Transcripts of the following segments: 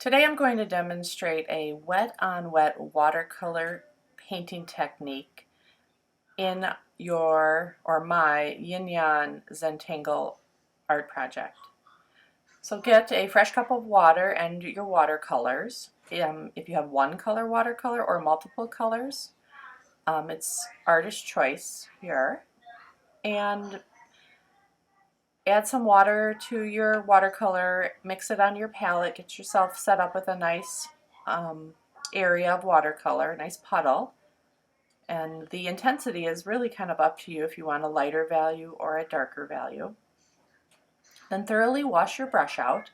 Today I'm going to demonstrate a wet on wet watercolor painting technique in your or my YinYang Zentangle art project. So get a fresh cup of water and your watercolors. If you have one color watercolor or multiple colors, it's artist choice here. And add some water to your watercolor, mix it on your palette, get yourself set up with a nice area of watercolor, a nice puddle. And the intensity is really kind of up to you if you want a lighter value or a darker value. Then thoroughly wash your brush out.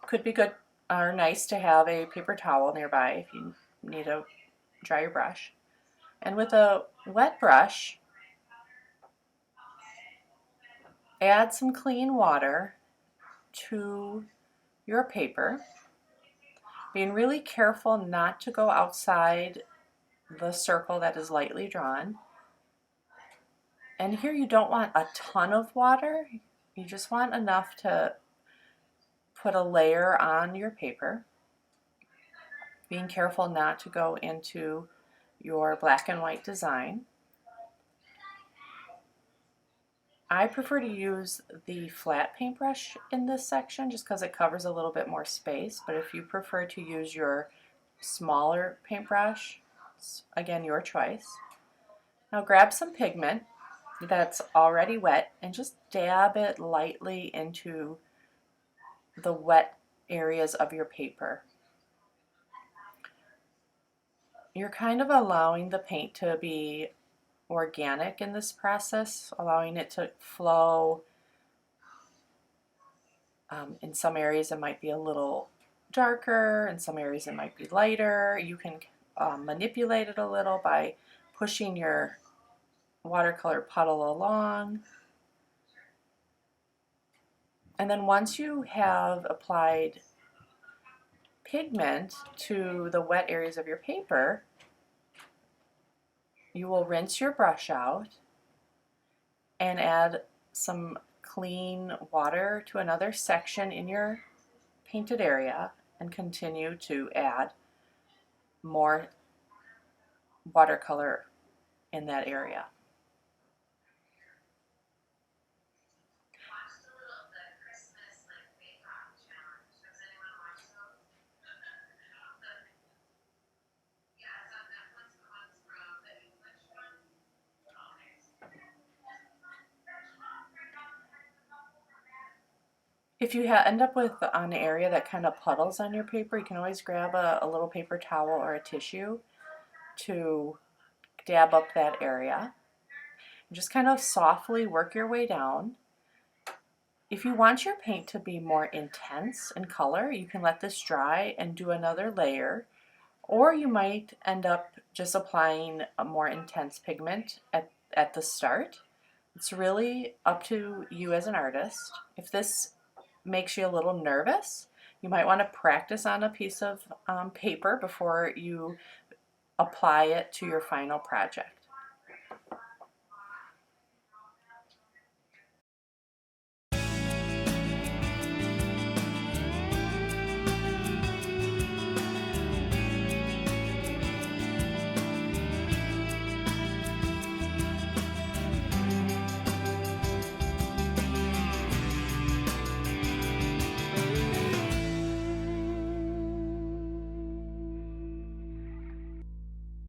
Could be good or nice to have a paper towel nearby if you need to dry your brush. And with a wet brush, add some clean water to your paper, being really careful not to go outside the circle that is lightly drawn. And here you don't want a ton of water, you just want enough to put a layer on your paper, being careful not to go into your black and white design. I prefer to use the flat paintbrush in this section just because it covers a little bit more space, but if you prefer to use your smaller paintbrush, again, your choice. Now grab some pigment that's already wet and just dab it lightly into the wet areas of your paper. You're kind of allowing the paint to be organic in this process, allowing it to flow. In some areas it might be a little darker, in some areas it might be lighter. You can manipulate it a little by pushing your watercolor puddle along. And then once you have applied pigment to the wet areas of your paper, you will rinse your brush out and add some clean water to another section in your painted area and continue to add more watercolor in that area. If you end up with an area that kind of puddles on your paper, you can always grab a little paper towel or a tissue to dab up that area. Just kind of softly work your way down. If you want your paint to be more intense in color, you can let this dry and do another layer, or you might end up just applying a more intense pigment at the start. It's really up to you as an artist. If this makes you a little nervous, you might want to practice on a piece of paper before you apply it to your final project.